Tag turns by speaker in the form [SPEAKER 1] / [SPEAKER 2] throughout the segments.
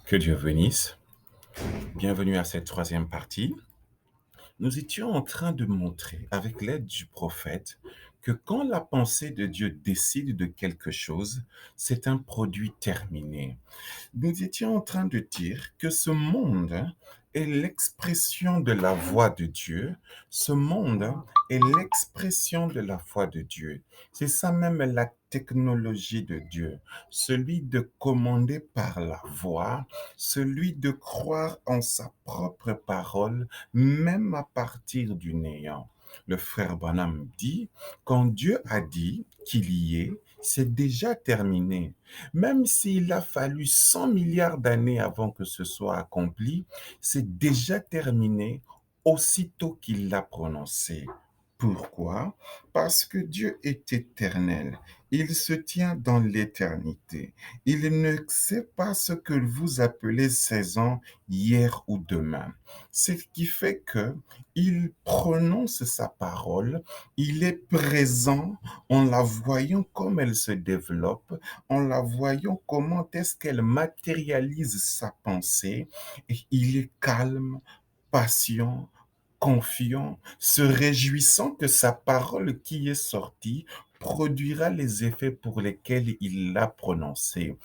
[SPEAKER 1] Que Dieu bénisse. Bienvenue à cette troisième partie. Nous étions en train de montrer, avec l'aide du prophète, que quand la pensée de Dieu décide de quelque chose, c'est un produit terminé. Nous étions en train de dire que ce monde est l'expression de la voix de Dieu. Ce monde est l'expression de la foi de Dieu. C'est ça même la technologie de Dieu. Celui de commander par la voix, celui de croire en sa propre parole, même à partir du néant. Le frère Branham dit, quand Dieu a dit qu'il y est, c'est déjà terminé. Même s'il a fallu 100 milliards d'années avant que ce soit accompli, c'est déjà terminé aussitôt qu'il l'a prononcé. Pourquoi? Parce que Dieu est éternel. Il se tient dans l'éternité. Il ne sait pas ce que vous appelez saison, hier ou demain. Ce qui fait que il prononce sa parole, il est présent en la voyant comme elle se développe, en la voyant comment est-ce qu'elle matérialise sa pensée, et il est calme, patient, confiant, se réjouissant que sa parole qui est sortie produira les effets pour lesquels il l'a prononcée.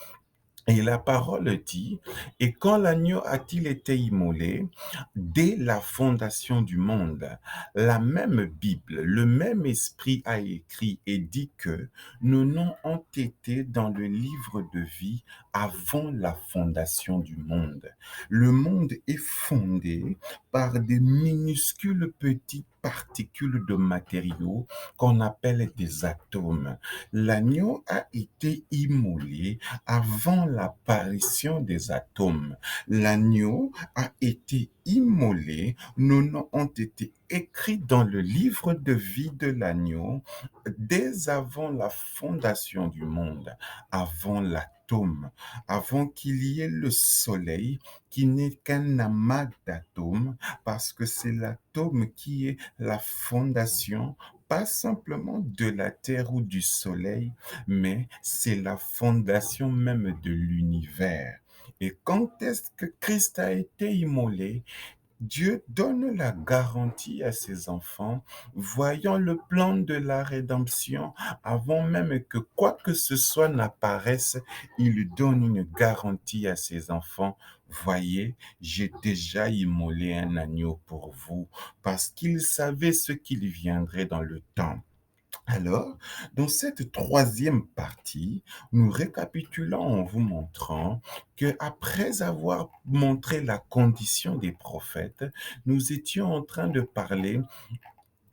[SPEAKER 1] Et la parole dit, et quand l'agneau a-t-il été immolé, dès la fondation du monde, la même Bible, le même esprit a écrit et dit que nos noms ont été dans le livre de vie avant la fondation du monde. Le monde est fondé par des minuscules petites particules de matériaux qu'on appelle des atomes. L'agneau a été immolé avant l'apparition des atomes. L'agneau a été immolé, nos noms ont été écrits dans le livre de vie de l'agneau dès avant la fondation du monde, avant l'atome, avant qu'il y ait le soleil qui n'est qu'un amas d'atomes, parce que c'est l'atome qui est la fondation pas simplement de la Terre ou du Soleil, mais c'est la fondation même de l'univers. Et quand est-ce que Christ a été immolé? Dieu donne la garantie à ses enfants, voyant le plan de la rédemption, avant même que quoi que ce soit n'apparaisse, il donne une garantie à ses enfants. Voyez, j'ai déjà immolé un agneau pour vous, parce qu'il savait ce qu'il viendrait dans le temps. Alors, dans cette troisième partie, nous récapitulons en vous montrant que après avoir montré la condition des prophètes, nous étions en train de parler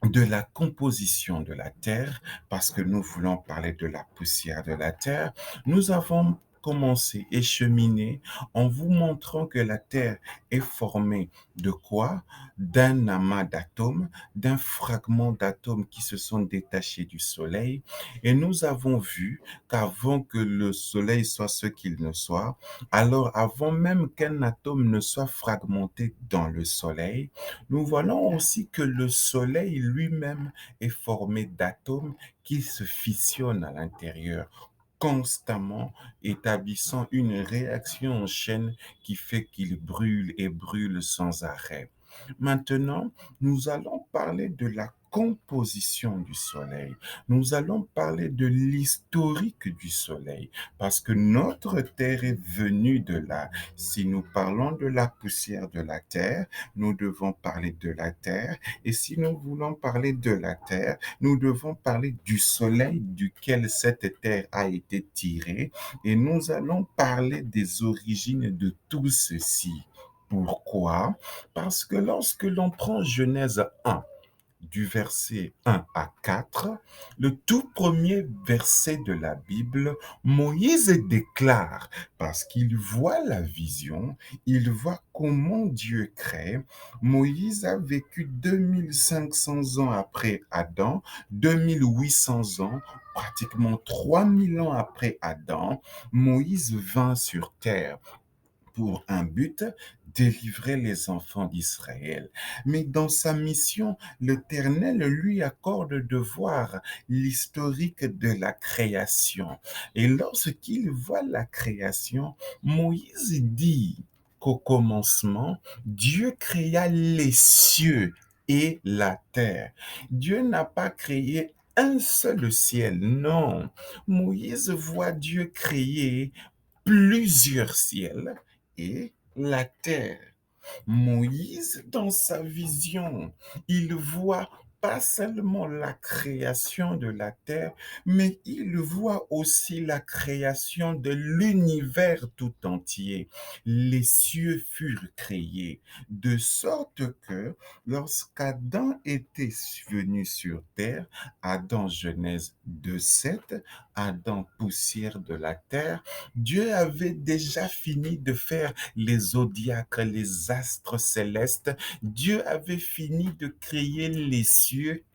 [SPEAKER 1] de la composition de la terre, parce que nous voulons parler de la poussière de la terre. Nous avons commencé et cheminé en vous montrant que la terre est formée de quoi? D'un amas d'atomes, d'un fragment d'atomes qui se sont détachés du soleil. Et nous avons vu qu'avant que le soleil soit ce qu'il ne soit, alors avant même qu'un atome ne soit fragmenté dans le soleil, nous voyons aussi que le soleil lui-même est formé d'atomes qui se fusionnent à l'intérieur, constamment établissant une réaction en chaîne qui fait qu'il brûle et brûle sans arrêt. Maintenant, nous allons parler de la composition du soleil. Nous allons parler de l'historique du soleil, parce que notre terre est venue de là. Si nous parlons de la poussière de la terre, nous devons parler de la terre. Et si nous voulons parler de la terre, nous devons parler du soleil duquel cette terre a été tirée. Et nous allons parler des origines de tout ceci. Pourquoi? Parce que lorsque l'on prend Genèse 1, du verset 1 à 4, le tout premier verset de la Bible, Moïse déclare, parce qu'il voit la vision, il voit comment Dieu crée. Moïse a vécu 2500 ans après Adam, 2800 ans, pratiquement 3000 ans après Adam, Moïse vint sur terre pour un but, délivrer les enfants d'Israël. Mais dans sa mission, l'Éternel lui accorde de voir l'historique de la création. Et lorsqu'il voit la création, Moïse dit qu'au commencement, Dieu créa les cieux et la terre. Dieu n'a pas créé un seul ciel, non. Moïse voit Dieu créer plusieurs ciels et la terre. Moïse, dans sa vision, il voit pas seulement la création de la terre, mais il voit aussi la création de l'univers tout entier. Les cieux furent créés, de sorte que lorsqu'Adam était venu sur terre, Adam Genèse 2:7, Adam poussière de la terre, Dieu avait déjà fini de faire les zodiaques, les astres célestes. Dieu avait fini de créer les cieux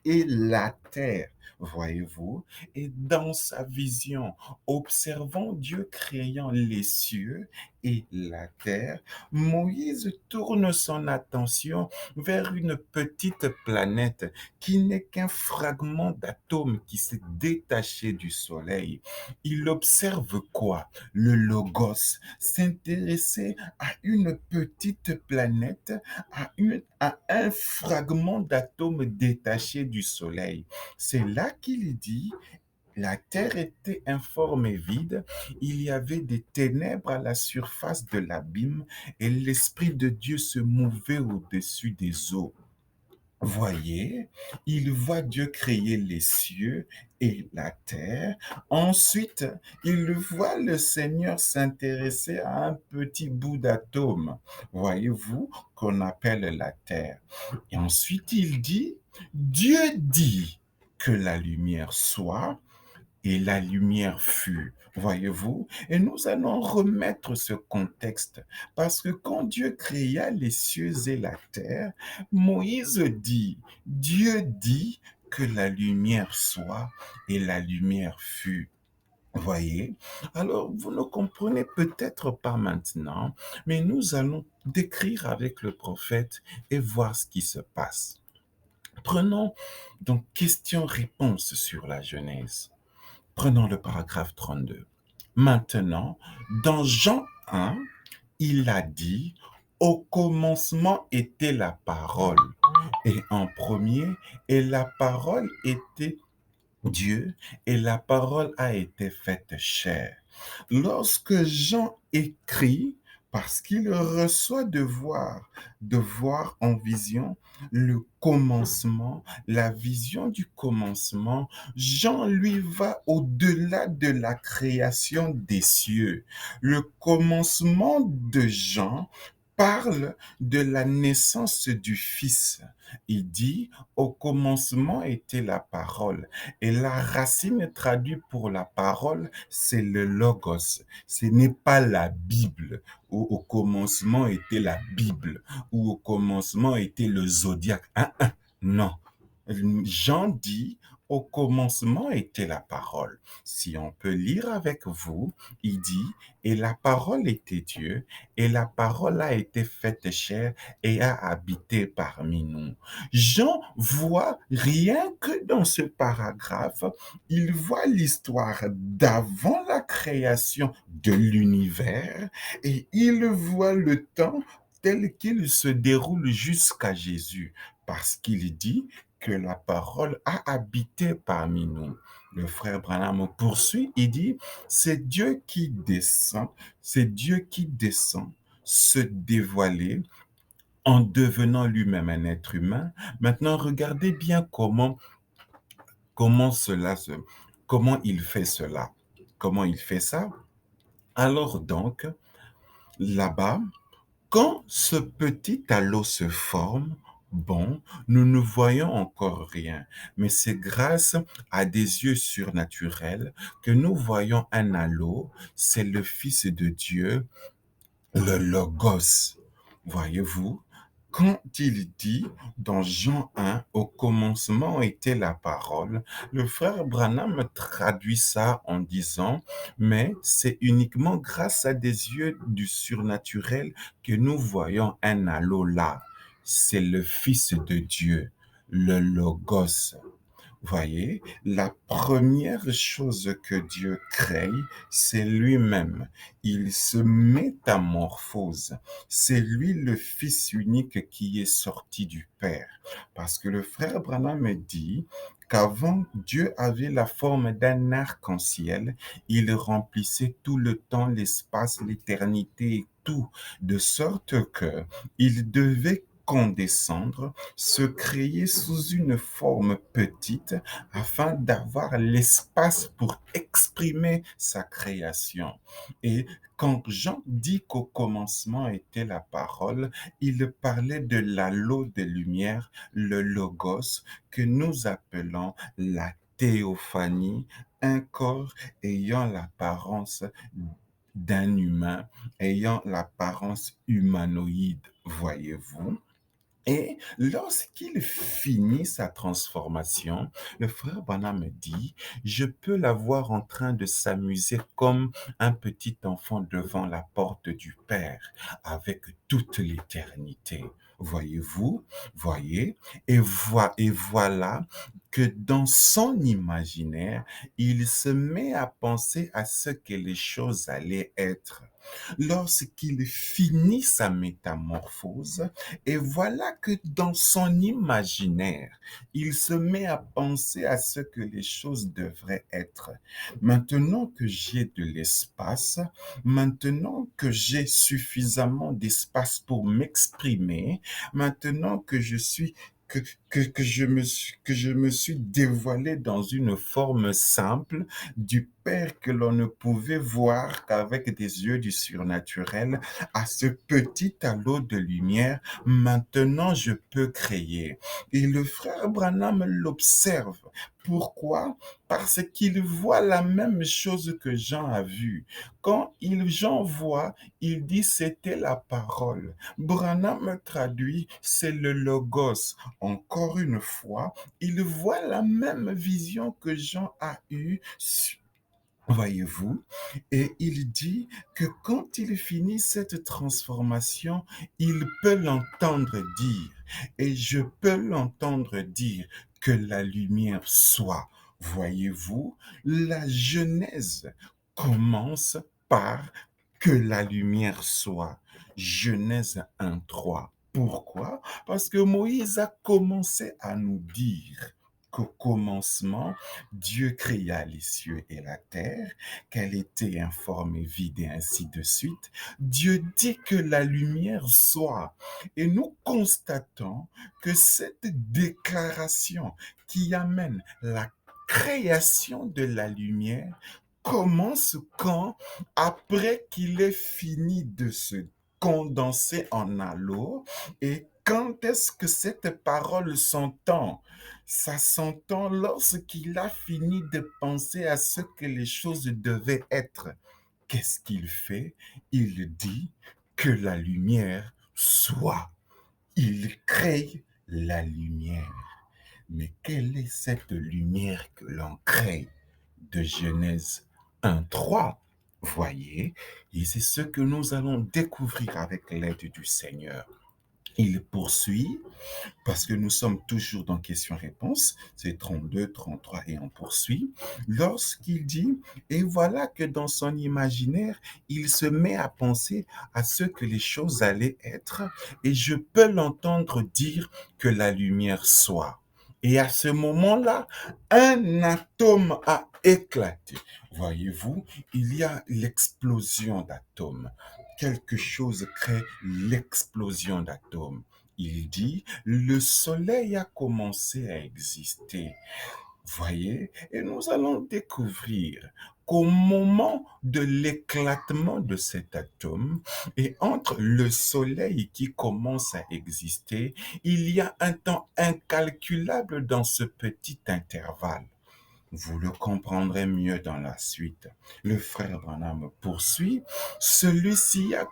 [SPEAKER 1] et la terre. Voyez-vous, et dans sa vision, observant Dieu créant les cieux et la terre, Moïse tourne son attention vers une petite planète qui n'est qu'un fragment d'atome qui s'est détaché du Soleil. Il observe quoi? Le Logos, s'intéresser à une petite planète, à un fragment d'atome détaché du Soleil. C'est là qu'il dit, la terre était informe et vide, il y avait des ténèbres à la surface de l'abîme et l'Esprit de Dieu se mouvait au-dessus des eaux. Voyez, il voit Dieu créer les cieux et la terre. Ensuite, il voit le Seigneur s'intéresser à un petit bout d'atome, voyez-vous, qu'on appelle la terre. Et ensuite, il dit, Dieu dit que la lumière soit, et la lumière fut. Voyez-vous? Et nous allons remettre ce contexte parce que quand Dieu créa les cieux et la terre, Moïse dit, Dieu dit que la lumière soit et la lumière fut. Voyez? Alors, vous ne comprenez peut-être pas maintenant, mais nous allons décrire avec le prophète et voir ce qui se passe. Prenons donc question-réponse sur la Genèse. Prenons le paragraphe 32. Maintenant, dans Jean 1, il a dit, au commencement était la parole. Et en premier, et la parole était Dieu, et la parole a été faite chair. Lorsque Jean écrit, parce qu'il reçoit de voir en vision le commencement, la vision du commencement, Jean lui va au-delà de la création des cieux. Le commencement de Jean parle de la naissance du Fils. Il dit, au commencement était la parole. Et la racine traduite pour la parole, c'est le logos. Ce n'est pas la Bible, où au commencement était la Bible, où au commencement était le zodiaque. Non. Jean dit, au commencement était la parole. Si on peut lire avec vous, il dit, et la parole était Dieu, et la parole a été faite chair et a habité parmi nous. Jean voit rien que dans ce paragraphe, il voit l'histoire d'avant la création de l'univers et il voit le temps tel qu'il se déroule jusqu'à Jésus, parce qu'il dit que la parole a habité parmi nous. Le frère Branham poursuit, il dit, c'est Dieu qui descend se dévoiler en devenant lui-même un être humain. Maintenant, regardez bien comment il fait cela. Comment il fait ça? Alors donc, là-bas, quand ce petit halo se forme, bon, nous ne voyons encore rien, mais c'est grâce à des yeux surnaturels que nous voyons un halo, c'est le Fils de Dieu, le Logos. Voyez-vous? quand il dit dans Jean 1, au commencement était la parole, le frère Branham traduit ça en disant, mais c'est uniquement grâce à des yeux du surnaturel que nous voyons un halo là. C'est le Fils de Dieu, le Logos. Voyez, la première chose que Dieu crée, c'est lui-même. Il se métamorphose. C'est lui le Fils unique qui est sorti du Père. Parce que le frère Branham dit qu'avant Dieu avait la forme d'un arc-en-ciel, il remplissait tout le temps, l'espace, l'éternité et tout, de sorte que il devait condescendre, se créer sous une forme petite afin d'avoir l'espace pour exprimer sa création. Et quand Jean dit qu'au commencement était la parole, il parlait de l'halo de lumière, le logos, que nous appelons la théophanie, un corps ayant l'apparence d'un humain, ayant l'apparence humanoïde, voyez-vous. Et lorsqu'il finit sa transformation, le frère Branham dit, je peux la voir en train de s'amuser comme un petit enfant devant la porte du Père, avec toute l'éternité. Voyez-vous, voyez, et voilà que dans son imaginaire, il se met à penser à ce que les choses allaient être. Lorsqu'il finit sa métamorphose, et voilà que dans son imaginaire, il se met à penser à ce que les choses devraient être. Maintenant que j'ai de l'espace, maintenant que j'ai suffisamment d'espace pour m'exprimer, maintenant que je suis que je me suis dévoilé dans une forme simple du Père que l'on ne pouvait voir qu'avec des yeux du surnaturel, à ce petit halo de lumière, maintenant je peux créer. Et le frère Branham l'observe. Pourquoi? Parce qu'il voit la même chose que Jean a vu. Quand Jean voit, il dit c'était la parole. Branham traduit, c'est le logos. Encore une fois, il voit la même vision que Jean a eue, voyez-vous, et il dit que quand il finit cette transformation, il peut l'entendre dire, et je peux l'entendre dire que la lumière soit. Voyez-vous, la Genèse commence par que la lumière soit. Genèse 1:3. Pourquoi? Parce que Moïse a commencé à nous dire qu'au commencement, Dieu créa les cieux et la terre, qu'elle était informe et vide et ainsi de suite. Dieu dit que la lumière soit. Et nous constatons que cette déclaration qui amène la création de la lumière commence quand, après qu'il ait fini de se condenser en halo, et quand est-ce que cette parole s'entend? Ça s'entend lorsqu'il a fini de penser à ce que les choses devaient être. Qu'est-ce qu'il fait? Il dit que la lumière soit. Il crée la lumière. Mais quelle est cette lumière que l'on crée? De Genèse 1:3. Voyez, et c'est ce que nous allons découvrir avec l'aide du Seigneur. Il poursuit, parce que nous sommes toujours dans questions-réponses, c'est 32, 33 et on poursuit, lorsqu'il dit, et voilà que dans son imaginaire, il se met à penser à ce que les choses allaient être, et je peux l'entendre dire que la lumière soit. Et à ce moment-là, un atome a éclaté. Voyez-vous, il y a l'explosion d'atomes. Quelque chose crée l'explosion d'atomes. Il dit, le soleil a commencé à exister. Voyez, et nous allons découvrir qu'au moment de l'éclatement de cet atome et entre le soleil qui commence à exister, il y a un temps incalculable dans ce petit intervalle. Vous le comprendrez mieux dans la suite. Le frère Branham poursuit, celui-ci a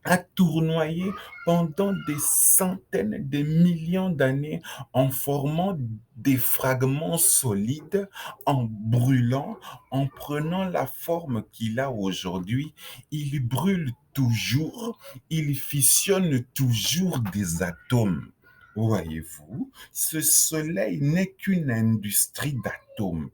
[SPEAKER 1] a tournoyé pendant des centaines de millions d'années en formant des fragments solides, en brûlant, en prenant la forme qu'il a aujourd'hui. Il brûle toujours, il fissionne toujours des atomes. Voyez-vous, ce soleil n'est qu'une industrie d'atomes,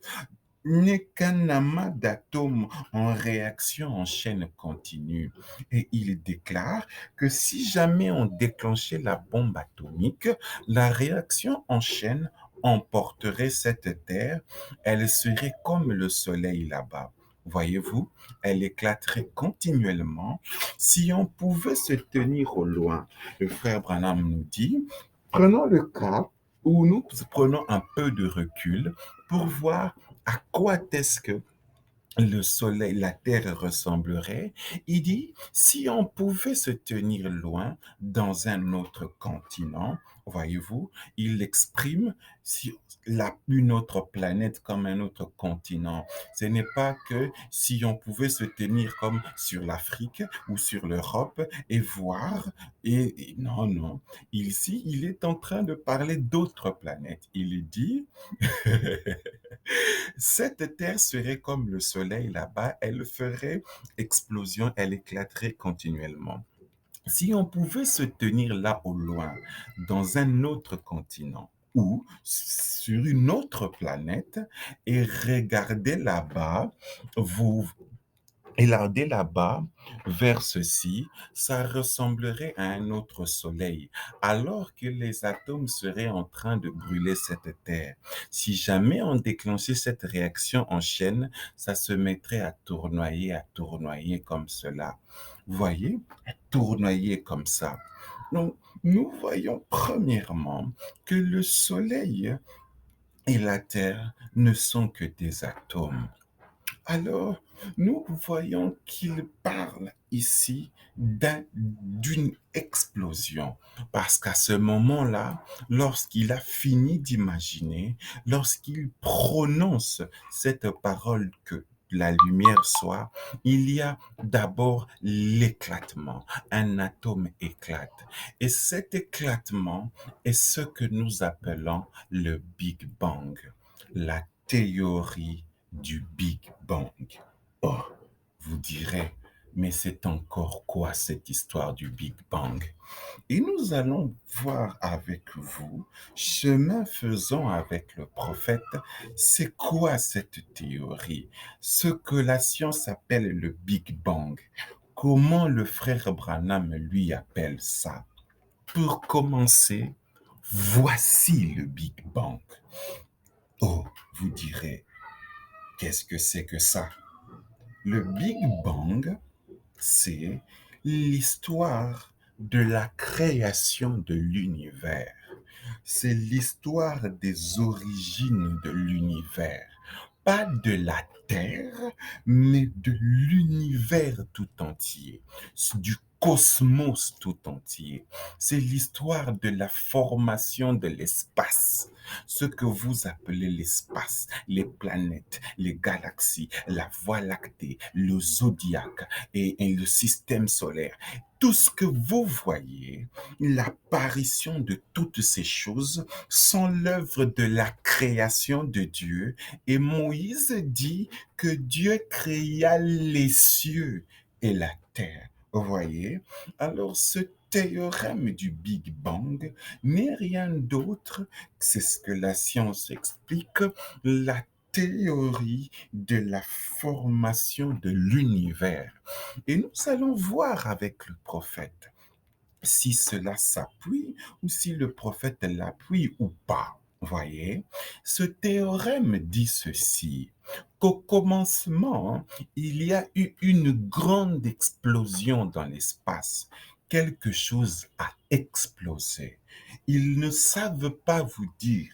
[SPEAKER 1] n'est qu'un amas d'atomes en réaction en chaîne continue. Et il déclare que si jamais on déclenchait la bombe atomique, la réaction en chaîne emporterait cette Terre, elle serait comme le soleil là-bas. Voyez-vous, elle éclaterait continuellement. Si on pouvait se tenir au loin, le frère Branham nous dit, prenons le cas où nous prenons un peu de recul pour voir à quoi est-ce que le soleil, la terre ressemblerait. Il dit, si on pouvait se tenir loin dans un autre continent, voyez-vous, il exprime si une autre planète comme un autre continent. Ce n'est pas que si on pouvait se tenir comme sur l'Afrique ou sur l'Europe et voir, non, non. Ici, il est en train de parler d'autres planètes. Il dit, cette terre serait comme le soleil là-bas, elle ferait explosion, elle éclaterait continuellement. Si on pouvait se tenir là au loin, dans un autre continent ou sur une autre planète et regarder là-bas, vous et regarder là-bas vers ceci, ça ressemblerait à un autre soleil, alors que les atomes seraient en train de brûler cette Terre. Si jamais on déclenchait cette réaction en chaîne, ça se mettrait à tournoyer comme cela. Vous voyez, à tournoyer comme ça. Donc, nous voyons premièrement que le soleil et la Terre ne sont que des atomes. Alors, nous voyons qu'il parle ici d'une explosion, parce qu'à ce moment-là, lorsqu'il a fini d'imaginer, lorsqu'il prononce cette parole que la lumière soit, il y a d'abord l'éclatement. Un atome éclate. Et cet éclatement est ce que nous appelons le Big Bang, la théorie du Big Bang. Oh, vous direz, mais c'est encore quoi cette histoire du Big Bang? Et nous allons voir avec vous, chemin faisant avec le prophète, c'est quoi cette théorie? Ce que la science appelle le Big Bang. Comment le frère Branham lui appelle ça? Pour commencer, voici le Big Bang. Oh, vous direz, qu'est-ce que c'est que ça? Le Big Bang, c'est l'histoire de la création de l'univers. C'est l'histoire des origines de l'univers. Pas de la Terre, mais de l'univers tout entier, du cosmos tout entier. C'est l'histoire de la formation de l'espace, ce que vous appelez l'espace, les planètes, les galaxies, la Voie lactée, le zodiaque et le système solaire. Tout ce que vous voyez, l'apparition de toutes ces choses sont l'œuvre de la création de Dieu. Et Moïse dit que Dieu créa les cieux et la terre. Vous voyez? Alors ce théorème du Big Bang n'est rien d'autre, c'est ce que la science explique, la théorie de la formation de l'univers. Et nous allons voir avec le prophète si cela s'appuie ou si le prophète l'appuie ou pas. Voyez, ce théorème dit ceci, qu'au commencement, il y a eu une grande explosion dans l'espace. Quelque chose a explosé. Ils ne savent pas vous dire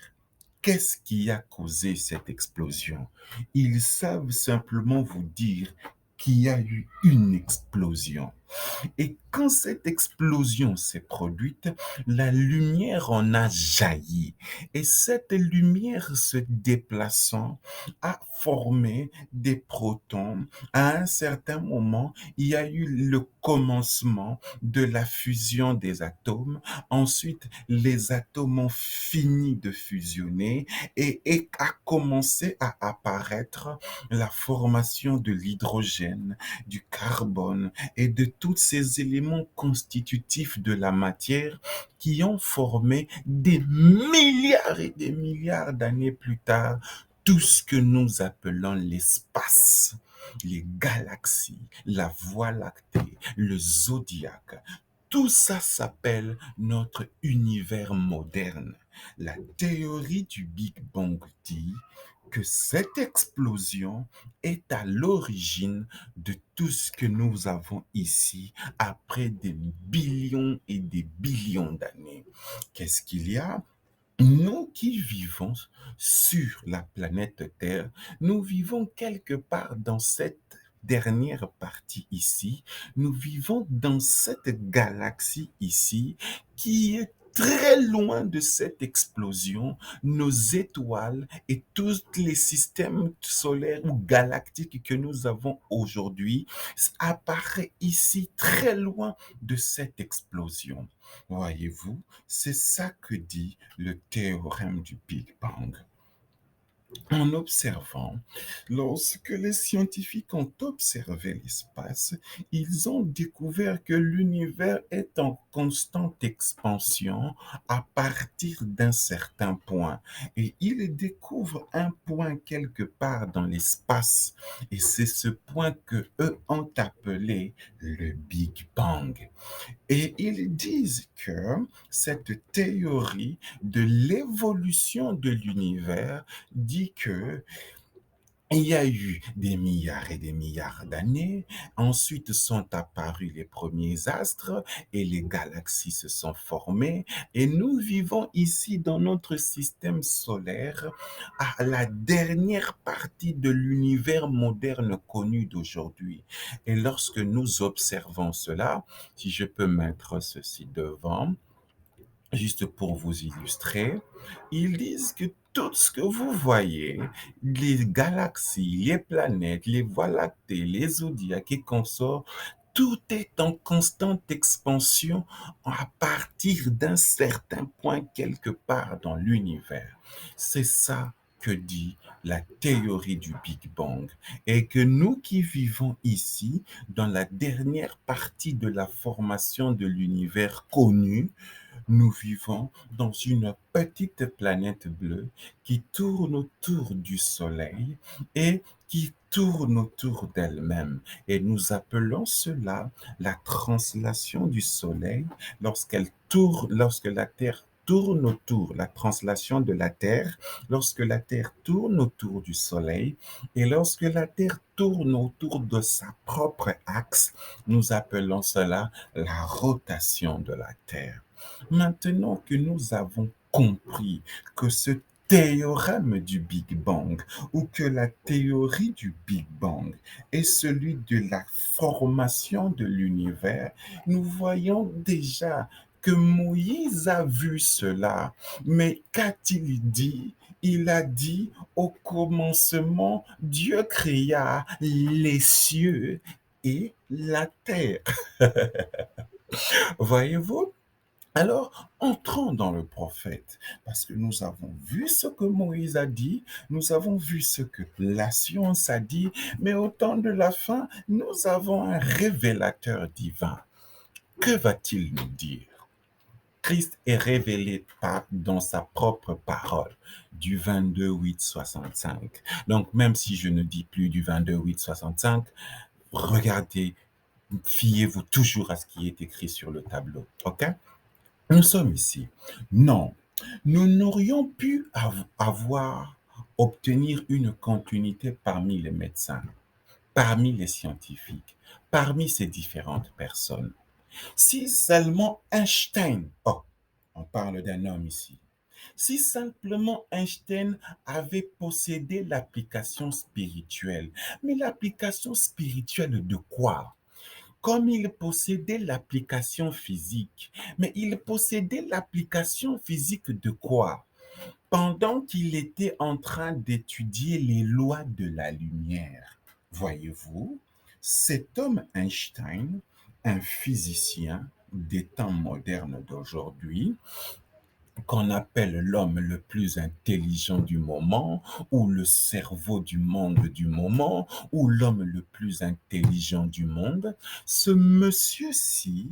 [SPEAKER 1] qu'est-ce qui a causé cette explosion. Ils savent simplement vous dire qu'il y a eu une explosion. Et quand cette explosion s'est produite, la lumière en a jailli. Et cette lumière se déplaçant a formé des protons. À un certain moment, il y a eu le commencement de la fusion des atomes. Ensuite, les atomes ont fini de fusionner et a commencé à apparaître la formation de l'hydrogène, du carbone et de tous ces éléments constitutifs de la matière qui ont formé des milliards et des milliards d'années plus tard tout ce que nous appelons l'espace, les galaxies, la Voie lactée, le zodiaque. Tout ça s'appelle notre univers moderne. La théorie du Big Bang dit que cette explosion est à l'origine de tout ce que nous avons ici après des billions et des billions d'années. Qu'est-ce qu'il y a? Nous qui vivons sur la planète Terre, nous vivons quelque part dans cette dernière partie ici, nous vivons dans cette galaxie ici qui est très loin de cette explosion. Nos étoiles et tous les systèmes solaires ou galactiques que nous avons aujourd'hui apparaissent ici très loin de cette explosion. Voyez-vous, c'est ça que dit le théorème du Big Bang. En observant, lorsque les scientifiques ont observé l'espace, ils ont découvert que l'univers est en constante expansion à partir d'un certain point. Et ils découvrent un point quelque part dans l'espace. Et c'est ce point que eux ont appelé le Big Bang. Et ils disent que cette théorie de l'évolution de l'univers dit que il y a eu des milliards et des milliards d'années. Ensuite sont apparus les premiers astres et les galaxies se sont formées. Et nous vivons ici dans notre système solaire à la dernière partie de l'univers moderne connu d'aujourd'hui. Et lorsque nous observons cela, si je peux mettre ceci devant, juste pour vous illustrer, ils disent que tout ce que vous voyez, les galaxies, les planètes, les voies lactées, les zodiaques et consorts, tout est en constante expansion à partir d'un certain point quelque part dans l'univers. C'est ça que dit la théorie du Big Bang. Et que nous qui vivons ici, dans la dernière partie de la formation de l'univers connu, nous vivons dans une petite planète bleue qui tourne autour du Soleil et qui tourne autour d'elle-même. Et nous appelons cela la translation du Soleil lorsque la Terre tourne autour, la translation de la Terre, lorsque la Terre tourne autour du Soleil et lorsque la Terre tourne autour de sa propre axe, nous appelons cela la rotation de la Terre. Maintenant que nous avons compris que ce théorème du Big Bang ou que la théorie du Big Bang est celui de la formation de l'univers, nous voyons déjà que Moïse a vu cela. Mais qu'a-t-il dit? Il a dit, au commencement, Dieu créa les cieux et la terre. Voyez-vous? Alors, entrons dans le prophète, parce que nous avons vu ce que Moïse a dit, nous avons vu ce que la science a dit, mais au temps de la fin, nous avons un révélateur divin. Que va-t-il nous dire? Christ est révélé dans sa propre parole, du 22-8-65. Donc, même si je ne dis plus du 22-8-65, regardez, fiez-vous toujours à ce qui est écrit sur le tableau, ok? Nous sommes ici. Non, nous n'aurions pu obtenir une continuité parmi les médecins, parmi les scientifiques, parmi ces différentes personnes. Si seulement Einstein, oh, on parle d'un homme ici, si simplement Einstein avait possédé l'application spirituelle, mais l'application spirituelle de quoi? comme il possédait l'application physique. Mais il possédait l'application physique de quoi? Pendant qu'il était en train d'étudier les lois de la lumière. Voyez-vous, cet homme Einstein, un physicien des temps modernes d'aujourd'hui, qu'on appelle l'homme le plus intelligent du moment, ou le cerveau du monde du moment, ou l'homme le plus intelligent du monde, ce monsieur-ci,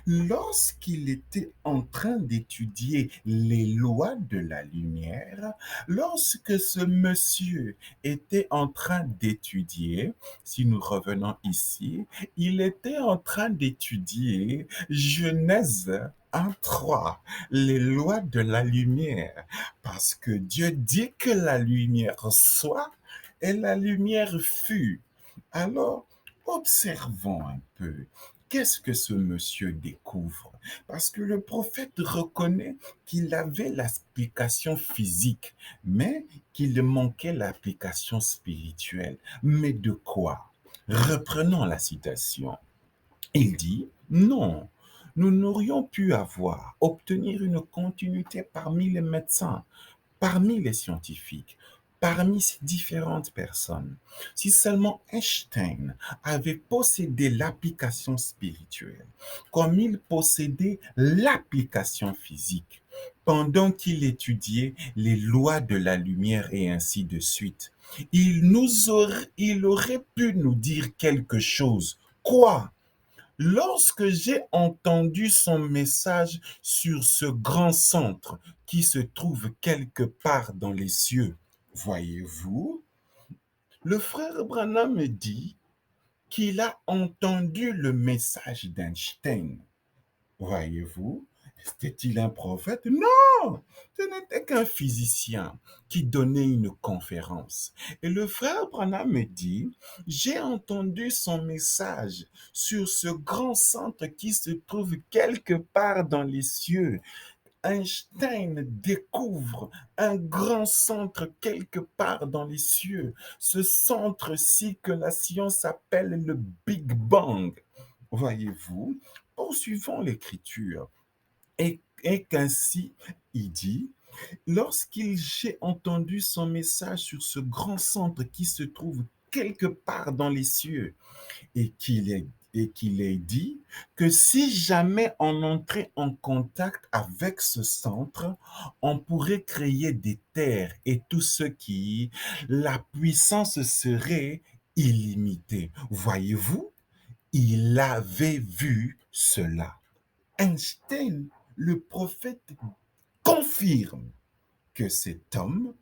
[SPEAKER 1] lorsqu'il était en train d'étudier les lois de la lumière, lorsque ce monsieur était en train d'étudier, si nous revenons ici, il était en train d'étudier Genèse 1:3, les lois de la lumière, parce que Dieu dit que la lumière soit et la lumière fut. Alors, observons un peu. Qu'est-ce que ce monsieur découvre? Parce que le prophète reconnaît qu'il avait l'application physique, mais qu'il manquait l'application spirituelle. Mais de quoi? Reprenons la citation. Il dit, non, nous n'aurions pu obtenir une continuité parmi les médecins, parmi les scientifiques, parmi ces différentes personnes, si seulement Einstein avait possédé l'application spirituelle, comme il possédait l'application physique, pendant qu'il étudiait les lois de la lumière et ainsi de suite. Il aurait pu nous dire quelque chose. Quoi? Lorsque j'ai entendu son message sur ce grand centre qui se trouve quelque part dans les cieux, voyez-vous, le frère Branham me dit qu'il a entendu le message d'Einstein. Voyez-vous, était-il un prophète? Non, ce n'était qu'un physicien qui donnait une conférence. Et le frère Branham me dit, j'ai entendu son message sur ce grand centre qui se trouve quelque part dans les cieux. Einstein découvre un grand centre quelque part dans les cieux. Ce centre-ci que la science appelle le Big Bang. Voyez-vous, poursuivons l'écriture. Et qu'ainsi, il dit, lorsqu'il j'ai entendu son message sur ce grand centre qui se trouve quelque part dans les cieux, et qu'il ait dit que si jamais on entrait en contact avec ce centre, on pourrait créer des terres et tout ce qui, la puissance serait illimitée. Voyez-vous, il avait vu cela. Einstein, le prophète, confirme que cet homme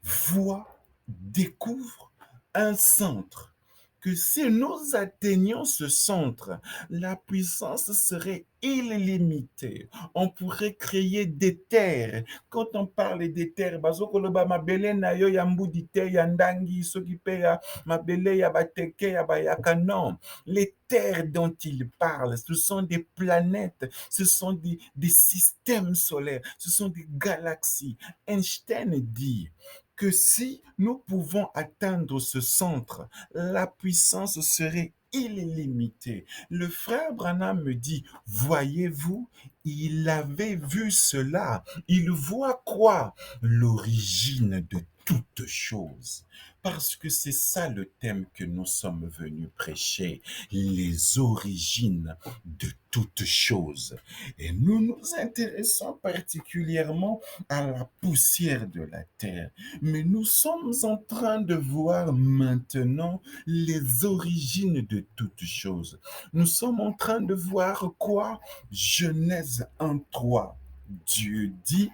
[SPEAKER 1] voit, découvre un centre, que si nous atteignions ce centre, la puissance serait illimitée. On pourrait créer des terres. Quand on parle des terres, bazokoloba mabele na yo ya mbudi te ya ndangi soki pe ya mabele ya bateke ya bayaka. Non, les terres dont il parle, ce sont des planètes, ce sont des systèmes solaires, ce sont des galaxies. Einstein dit que si nous pouvons atteindre ce centre, la puissance serait illimitée. Le frère Branham me dit, voyez-vous, il avait vu cela. Il voit quoi? L'origine de toutes choses. Parce que c'est ça le thème que nous sommes venus prêcher, les origines de toutes choses. Et nous nous intéressons particulièrement à la poussière de la terre. Mais nous sommes en train de voir maintenant les origines de toutes choses. Nous sommes en train de voir quoi? Genèse 1:3. Dieu dit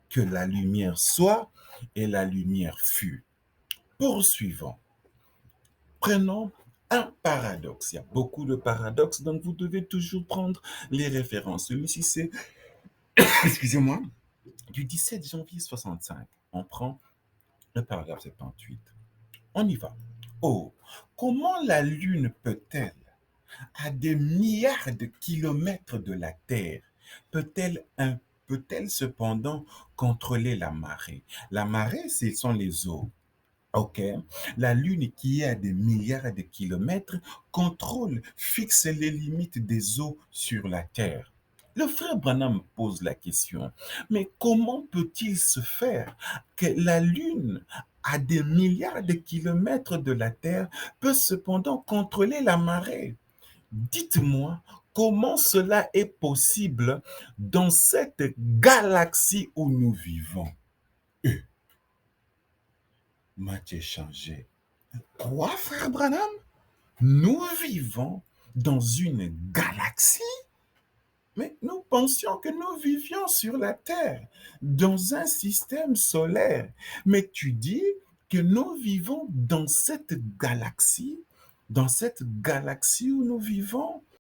[SPEAKER 1] que la lumière soit et la lumière fut. Poursuivons. Prenons un paradoxe. Il y a beaucoup de paradoxes, donc vous devez toujours prendre les références. Celui-ci, c'est, excusez-moi, du 17 janvier 65. On prend le paragraphe 78. On y va. Oh, comment la Lune peut-elle, à des milliards de kilomètres de la Terre, peut-elle cependant contrôler la marée? La marée, ce sont les eaux. OK. La Lune, qui est à des milliards de kilomètres, contrôle, fixe les limites des eaux sur la Terre. Le frère Branham pose la question, mais comment peut-il se faire que la Lune, à des milliards de kilomètres de la Terre, peut cependant contrôler la marée? Dites-moi, comment cela est possible dans cette galaxie où nous vivons? Euh, M'a-t-il changé? Quoi, frère Branham? Nous vivons dans une galaxie, mais nous pensions que nous vivions sur la Terre, dans un système solaire. Mais tu dis que nous vivons dans cette galaxie où nous vivons.